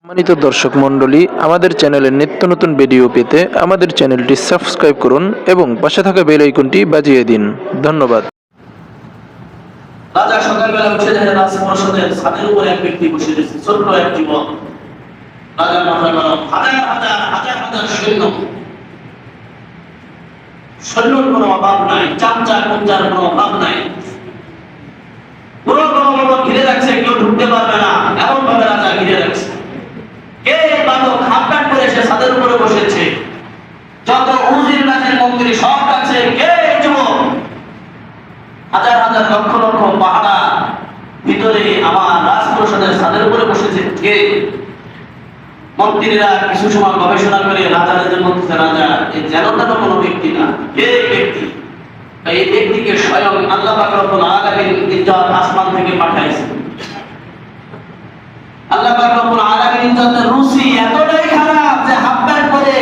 সম্মানিত দর্শক মণ্ডলী, আমাদের চ্যানেলের নিত্য নতুন ভিডিও পেতে আমাদের চ্যানেলটি সাবস্ক্রাইব করুন এবং পাশে থাকা বেল আইকনটি বাজিয়ে দিন। ধন্যবাদ। রাজা সকালবেলা উঠে দেখে রাজপ্রাসাদের ছাদের উপরে এক ব্যক্তি বসে রয়েছে, ছোট্ট এক যুবক। রাজার মাথায় গরম, হাজার হাজার হাজার হাজার সৈন্য, সৈন্যর কোনো অভাব নাই, চামচা কুঞ্জার কোনো অভাব নাই। পুরো গণভবন ঘিরে রাখছে, কেউ ঢুকতে পারবে না, এমন ভাবে রাজা ঘিরে রাখছে। কে বালক হাত কাট করে সে ছাদের উপরে বসেছে, যত উজির রাজের মন্ত্রী সব কাছে, কে যুবক? হাজার হাজার লক্ষ লক্ষ পাহাড়া ভিতরে আমার রাজপ্রাসাদের ছাদের উপরে বসেছে কে? মন্ত্রীরা কিছু সময় গবেষণা করে রাজাদের বলতেছে, রাজা এই যেন তেন কোনো ব্যক্তি না, কে ব্যক্তি? এই ব্যক্তিকে স্বয়ং আল্লাহ পাক রব্বুল আলামিন ইজ্জত আসমান থেকে পাঠাইছে। আল্লাহ পাক রব্বুল আলামিন ইজ্জতের রুচি এতটাই খারাপ যে হাফ প্যান্ট পরে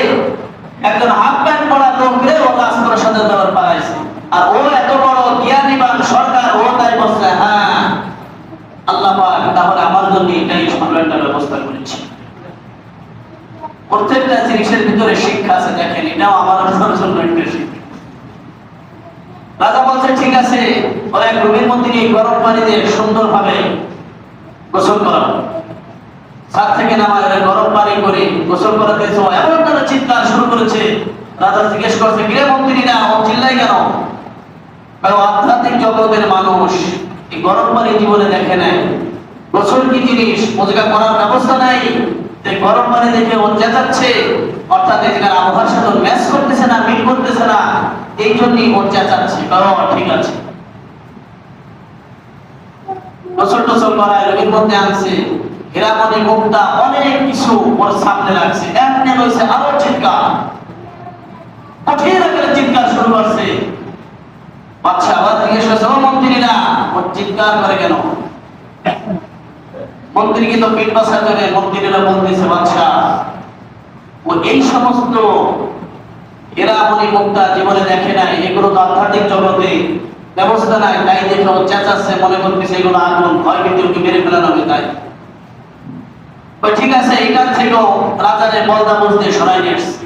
একজন হাফ প্যান্ট পরা লোককে ও রাজপ্রাসাদের দরবার পাঠাইছে। আর ও এত বড় জ্ঞানীবান সরকার, ও তাই বলছে, হ্যাঁ আল্লাহ পাক তাহলে আমার জন্য এটাই সম্মানের ব্যবস্থা করেছে। প্রত্যেকটা জিনিসের ভিতরে শিক্ষা আছে, দেখেন এটাও আমার জন্য একটা শিক্ষা। রাজা বলছে, ঠিক আছে, ওরা এক রুমের মধ্যে নিয়ে গরম পানি দিয়ে সুন্দরভাবে গোসল করাবো। ছাদ থেকে নামায় গরম পানি করে গোসল করাতে এমন তারা চিৎকার শুরু করেছে। রাজা জিজ্ঞেস করছে, কিরে মন্ত্রীরা ও চিল্লাই কেন? আধ্যাত্মিক জগতের মানুষ এই গরম পানি জীবনে দেখে নাই, গোসল কি জিনিস ওজগা করার ব্যবস্থা নাই, গরম পানি দেখে ও চেঁচাচ্ছে, অর্থাৎ এই জায়গার আবহাওয়ার সাথে ম্যাচ করতেছে না, মিল করতেছে না, এই জন্যই ও চেঁচাচ্ছে। ঠিক আছে, গোসল টোসল করায় রবির মধ্যে আনছে, হীরামণি মুক্তা অনেক কিছু ওর সামনে রাখছে। এমনি হয়েছে আরো চিৎকার, কঠিন আকারে চিৎকার শুরু করছে। বাদশা আবার জিজ্ঞেস করছে, ও মন্ত্রীরা ও চিৎকার করে কেন? মন্ত্রী কিন্তু পেট বাঁচার জন্য মন্ত্রীরা বলতেছে, বাদশা ও এই সমস্ত হীরামণি মুক্তা জীবনে দেখে নাই, এগুলো তো আধ্যাত্মিক জগতে ব্যবস্থা নাই, তাই দেখে ও চেঁচাচ্ছে, মনে করতেছে এগুলো আগুন, ভয় পেতে ওকে মেরে ফেলানো হবে। তাই ঠিক আছে, এখান থেকেও রাজারে বলদা বুঝতে সরাই নিয়ে আসছে।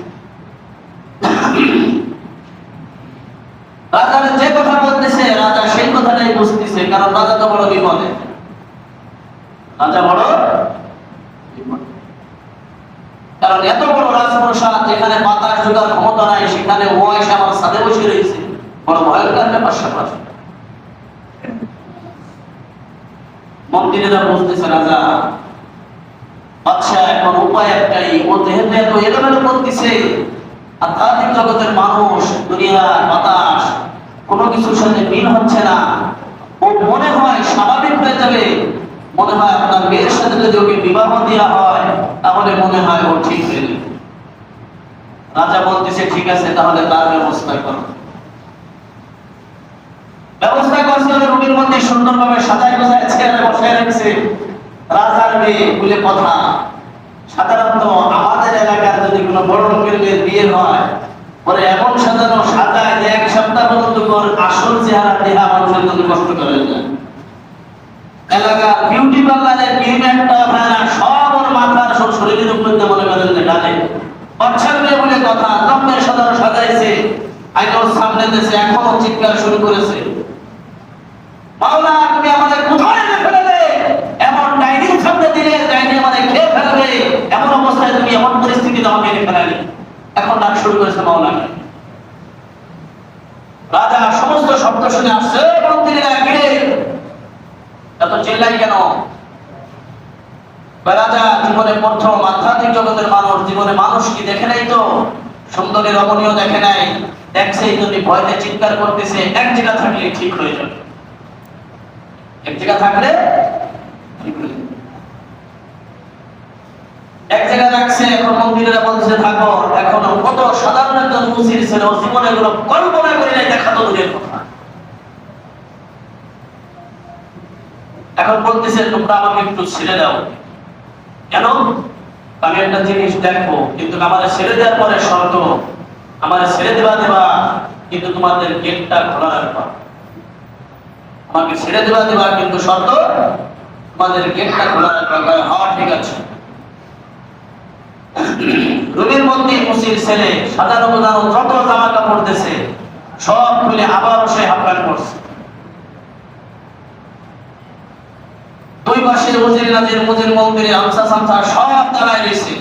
রাজার যে কথা বলতেছে রাজা সেই কথাটাই বুঝতেছে, কারণ রাজা তো বড় বিপদে। রাজা বড় বিপদে, কারণ এত বড় রাজপ্রাসাদ যেখানে বাতাস ঢোকার ক্ষমতা নাই, সেখানে ও এসে আমার সাথে বসে রয়েছে, বড় ভয়ঙ্কর ব্যাপার স্যাপার। মন্ত্রীরা বুঝতেছে রাজা, আচ্ছা এখন উপায় একটাই, ও যেহেতু এত এলোমেলো করতেছে, আধ্যাত্মিক জগতের মানুষ, দুনিয়ার বাতাস কোনো কিছুর সাথে মিল হচ্ছে না, ও মনে হয় স্বাভাবিক হয়ে যাবে, মনে হয় আপনার মেয়ের সাথে যদি ওকে বিবাহ দেওয়া হয় তাহলে মনে হয় ও ঠিক হয়ে যাবে। রাজা বলতেছে, ঠিক আছে তাহলে তার ব্যবস্থা করো। ব্যবস্থা করছে, রুমের মধ্যে সুন্দরভাবে সাজায় গোছায় চেয়ারে বসায় রাখছে। রাজার মেয়ে বলে কথা, সাধারণত আমাদের এলাকার যদি কোনো বড় লোকের মেয়ের বিয়ে হয়, পরে এমন সাজানো সাজায় যে এক সপ্তাহ পর্যন্ত আসল চেহারা দেহা মানুষের জন্য কষ্ট করে যায়। এলাকার বিউটি পার্লারের বিয়ে একটা হয় না, সব ওর মাথার সব শরীরের উপর মনে করেন যে ডালে বাচ্চার মেয়ে বলে কথা, দম্মের সাধারণ সাজাইছে, আইন ওর সামনে দেশে এখনো চিৎকার শুরু করেছে, মাওলা তুমি আমাদের কোথায় ফেলে দে, এমন ডাইনিং সামনে দিলে ডাইনি আমাদের খেয়ে ফেলবে, এমন অবস্থায় তুমি এমন পরিস্থিতিতে আমাকে এনে ফেলালি। এখন ডাক শুরু করেছে মাওলাকে। রাজা সমস্ত শব্দ শুনে আসছে, মন্ত্রীরা ঘিরে এত চিল্লাই কেন? রাজা জীবনে প্রথম আধ্যাত্মিক জগতের মানুষ, জীবনে মানুষ কি দেখে নাই, তো সুন্দরী রমণীয় দেখে নাই, দেখছে এই জন্য ভয়তে চিৎকার করতেছে। এক জায়গা থাকলে ঠিক হয়ে যাবে, এক জায়গা থাকলে ঠিক হয়ে যাবে। এক জায়গায় রাখছে, এখন মন্দিরেরা বলছে থাকো। এখন কত সাধারণ একজন মুসির ছিল, জীবনে এগুলো কল্পনা করে নাই, দেখা তো দূরের কথা। এখন বলতেছে তোমরা আমাকে একটু ছেড়ে দাও। কেন? আমি একটা জিনিস দেখবো, কিন্তু আমাদের ছেড়ে দেওয়ার পরে শর্ত, আমাদের ছেড়ে দেওয়া কিন্তু তোমাদের গেটটা খোলা রাখবা। আমাকে ছেড়ে দেওয়া কিন্তু শর্ত তোমাদের গেটটা খোলা রাখবা। হ্যাঁ ঠিক আছে। রুমের মধ্যে মুসির ছেলে সাজানো গোজানো যত জামা কাপড় দিয়েছে সব খুলে আবারও সে হাফকান করছে। দুই পাশে ওজির নাজির মুজির মন্দিরে আমসা সামসা সব দাঁড়ায় রয়েছে।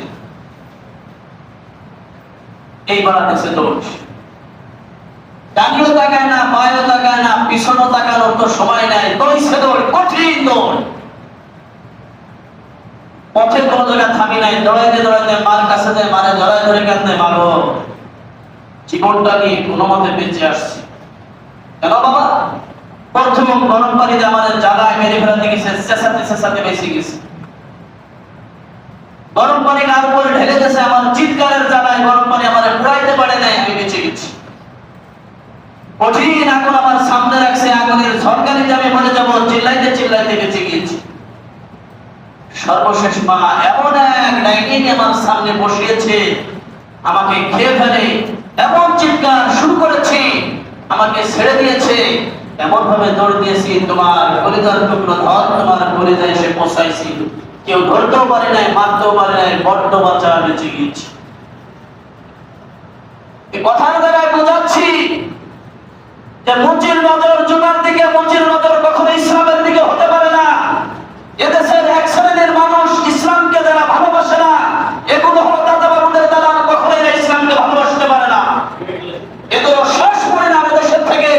এই বাড়া দেশে দৌড়, ডানিও তাকায় না, পায়েও তাকায় না, পিছনও তাকানোর তো সময় নাই, দৌড়ছে দৌড়, কঠিন দৌড়। পথে কোনো জায়গায় থামি নাই, দৌড়াইতে দৌড়াইতে মার কাছে যায়, মারে ধরায় ধরে কাঁদতে, মারো জীবনটা নিয়ে কোনো মতে বেঁচে আসছি। কেন বাবা? প্রথম গরম পানিতে আমাদের জ্বালায় মেরে ফেলাতে গেছে, চেঁচাতে চেঁচাতে বেঁচে গেছে। গরম পানি গার উপরে ঢেলে গেছে, আমার চিৎকারের জ্বালায় গরম পানি আমাদের পুরাইতে পারে নাই, আমি বেঁচে গেছি। কঠিন আগুন আমার সামনে রাখছে, আগুনের ঝলকানিতে আমি মরে যাবো, চিল্লাইতে চিল্লাইতে বেঁচে গিয়েছি। সর্বশেষ মা এমন এক ডাইনিং আমার সামনে বসিয়েছে, আমাকে খেয়ে ফেলে এমন চিৎকার শুরু করেছে, আমাকে ছেড়ে দিয়েছে, এমন ভাবে দৌড় দিয়েছি, তোমার কলিজার টুকরো ধর তোমার কলিজায় এসে পৌঁছাইছি। কেউ ধরতেও পারে নাই, মারতেও পারে নাই, বড্ড বাঁচা বেঁচে গিয়েছি। এই কথার দ্বারা বোঝাচ্ছি যে মুজির নজর জুমার দিকে, মুজির নজর কখনো ইসলামের দিকে হতে পারে না। এদেশের এক শ্রেণীর মানুষ ইসলামকে যারা ভালোবাসে না, এগুলো হলো দাদাবাবুদের দ্বারা কখনোই ইসলামকে ভালোবাসতে পারে না। এদের শেষ পরিণাম এদেশের থেকে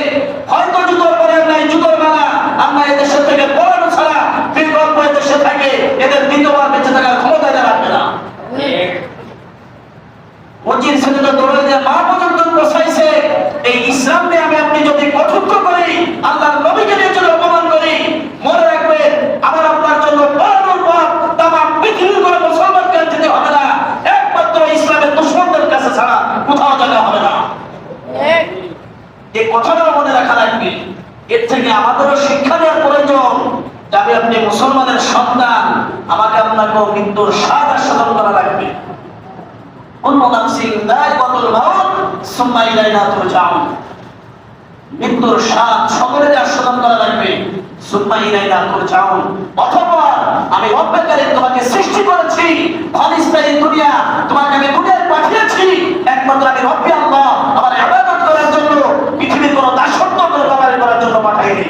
হয়তো জুতোর পরে নাই, জুতোর বেলা আমরা এদেশের থেকে পড়ানো ছাড়া বিকল্প এদেশে থাকে, এদের দ্বিতীয়বার বেঁচে থাকার ক্ষমতা এদের রাখবে না। মুজির ছেলেটা দৌড়ে যে মা পর্যন্ত বসাইছে, এই ইসলাম নিয়ে আমি আপনি যদি কটূক্তি করি, আল্লাহর নবীকে নিয়ে যদি অপমান করি, মনে রাখবেন আমার আপনার জন্য পড়ানোর পর তামাম পৃথিবীর কোনো মুসলমানকে যেতে হবে না, একমাত্র ইসলামের দুশমনদের কাছে ছাড়া কোথাও জায়গা হবে না। এই কথাটা মনে রাখা লাগবে। এর থেকে আমাদেরও শিক্ষা নেওয়ার প্রয়োজন যে আমি আপনি মুসলমানের সন্তান, আমাকে আপনাকেও মৃত্যুর স্বাদ আস্বাদন করা লাগবে। মৃত্যুর স্বাদ সকলের আস্বাদন করা লাগবে। অথবা আমি অব্যাকারে তোমাকে সৃষ্টি করেছি, ক্ষণস্থায়ী দুনিয়া, তোমাকে আমি দুনিয়ায় পাঠিয়েছি একমাত্র আমি রব্বি আল্লাহ আমার ইবাদত করার জন্য, পৃথিবীর কোনো দাসত্ব করে ব্যবহার করার জন্য পাঠাইনি।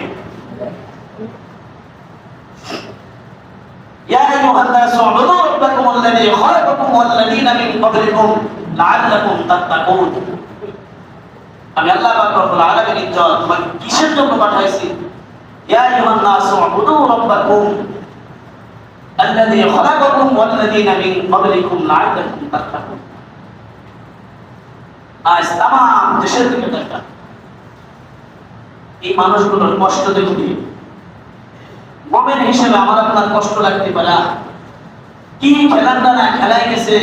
يا أيها الناس اعبدوا ربكم الذي خلقكم والذين من قبلكم لعلكم تتقون। আমি আল্লাহ পাক রব্বুল আলামিন ইজ্জত তোমাকে কিসের জন্য পাঠাইছি? ইয়া আইয়ুহান নাস উবুদু রাব্বাকুম আল্লাযী খালাকাকুম ওয়াল্লাযীনা মিন ক্বাবলিকুম লাআল্লাকুম তাত্তাকুন। আজ তামাম দেশের দিকে দেখা, এই মানুষগুলোর কষ্ট দেখি, মুমিন হিসেবে আমার আপনার কষ্ট লাগতে পারে। কি খেলাটা না খেলায় গেছে,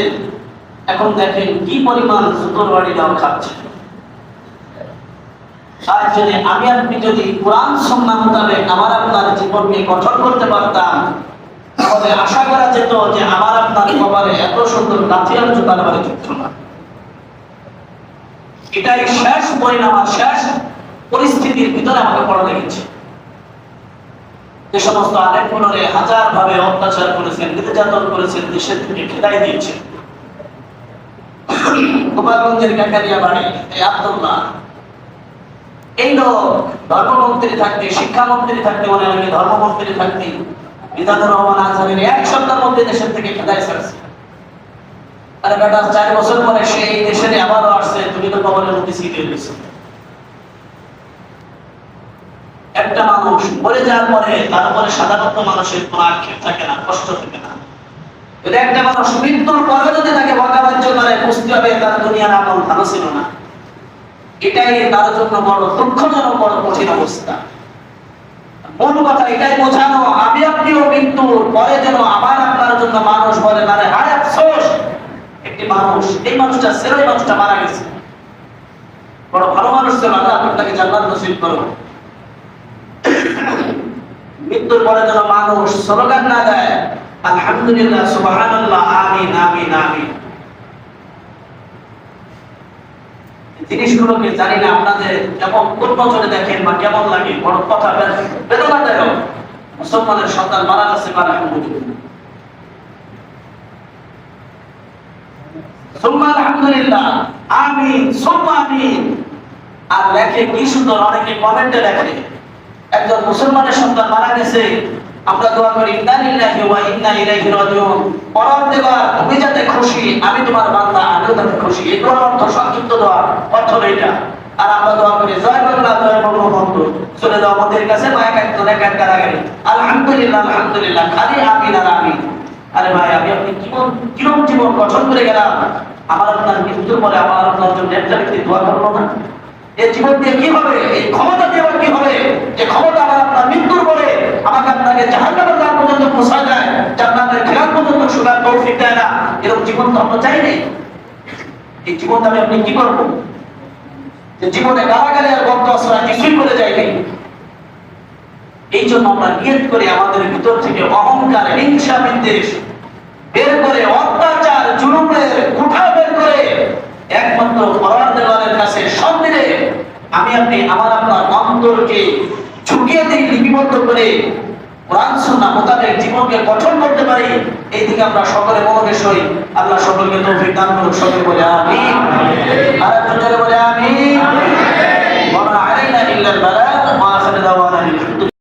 এখন দেখেন কি পরিমাণ জুতোর বাড়ি দাও খাচ্ছে। আর যদি আমি আপনি যদি কোরআন সুন্নাহ মোতাবেক আমার আপনার জীবনকে গঠন করতে পারতাম, তাহলে আশা করা যেত যে আমার আপনার কপালে এত সুন্দর লাথিয়ার জুতার বাড়ি যুক্ত না। এটাই শেষ পরিণাম, শেষ পরিস্থিতির ভিতরে আমাকে পড়া লেগেছে। যে সমস্ত আলেমগুলোরে হাজার ভাবে অত্যাচার করেছেন, নির্যাতন করেছেন, দেশের থেকে খেদাই দিয়েছেন। গোপালগঞ্জের কাকারিয়া বাড়ি এই আব্দুল্লাহ, এই লোক ধর্মমন্ত্রী থাকতে, শিক্ষামন্ত্রী থাকতে, মনে হয় ধর্মমন্ত্রী থাকতে মিজানুর রহমান আজহারের এক সপ্তাহের মধ্যে দেশের থেকে খেদাই ছাড়ছে। আরে বেটা 4 বছর পরে সেই দেশের আবারও আসছে, তুমি তো কবরের মধ্যে সিটে দিয়েছো। একটা মানুষ মরে যাওয়ার পরে তারপরে সাধারণত মানুষের কোনো আক্ষেপ থাকে না, কষ্ট থাকে না। যদি একটা মানুষ মৃত্যুর পরে যদি তাকে বকাবাজ্য করে, বুঝতে হবে তার দুনিয়ার আমল ভালো ছিল না। এটাই তার জন্য বড় দুঃখজনক, বড় কঠিন অবস্থা। মূল কথা এটাই বোঝানো, আমি আপনিও মৃত্যুর পরে যেন আবার আপনার জন্য মানুষ বলে না রে হায় আফসোস, একটি মানুষ, এই মানুষটা ছিল, এই মানুষটা মারা গেছে, বড় ভালো মানুষ ছিল, আল্লাহ আপনাকে জান্নাত নসিব করুন। মৃত্যুর পরে যেন মানুষ স্লোগান না দেয় আলহামদুলিল্লাহ, সুবহানাল্লাহ, আমিন আমিন আমিন। জিনিসগুলোকে জানি না আপনাদের কেমন কোন নজরে দেখেন বা কেমন লাগে, বড় কথা বেদনাদায়ক। মুসলমানের সন্তান মারা গেছে, আলহামদুলিল্লাহ। সুম্মা আলহামদুলিল্লাহ, আমিন সুম্মা আমিন। আর লেখে কি সুন্দর, অনেকে কমেন্টে লেখে একজন মুসলমানের সন্তান মারা গেছে, আমরা দোয়া করি ইন্না লিল্লাহি ওয়া ইন্না ইলাইহি রাজিউন, পরওয়ারদিগার তুমি যাতে খুশি, আমি তোমার বান্দা আমিও যাতে খুশি। এই দোয়ার অর্থ, সংক্ষিপ্ত দোয়া অর্থ এটা। আর আমরা দোয়া করি জয় বাংলা জয় বঙ্গবন্ধু, চলে যাও আমাদের কাছে মায়ের একজন একার কারাগারে, আলহামদুলিল্লাহ আলহামদুলিল্লাহ, খালি আমিন আর আমিন। আরে ভাই, আমি আপনি কিরকম জীবন গঠন করে গেলাম, আমার আপনার মৃত্যুর পরে আমার আপনার জন্য একটা ব্যক্তি দোয়া করলো না? এই জীবন দিয়ে কি হবে? এই ক্ষমতা দিয়ে আবার কি হবে? যে ক্ষমতা আমার আপনার মৃত্যুর পরে আমাকে আপনাকে জাহান্নামের দ্বার পর্যন্ত পৌঁছায় দেয়, জান্নাতের খেলার পর্যন্ত সুগার তৌফিক দেয় না, এরকম জীবন তো আমরা চাই নাই। এই জীবনটা আমি আপনি কি করবো? যে জীবনে গালাগালি আর বদ্ধ আশ্রয় কিছুই করে যায়নি। এই জন্য আমরা নিয়ত করে আমাদের ভিতর থেকে অহংকার, হিংসা, বিদ্বেষ বের করে, অত্যাচার জুলুমের কুঠা বের করে একমাত্র পরওয়ারদিগারের কাছে সন্ধিরে আমি আপনি আমার আপনার অন্তরকে ঝুঁকিয়ে দিই, লিপিবদ্ধ করে কোরআন সুন্নাহ মোতাবেক জীবনকে গঠন করতে পারি। এই দিকে আমরা সকলে মনোনিবেশ হই। আল্লাহ সকলকে তৌফিক দান করুন, সকলে বলে আমিন। আর একজন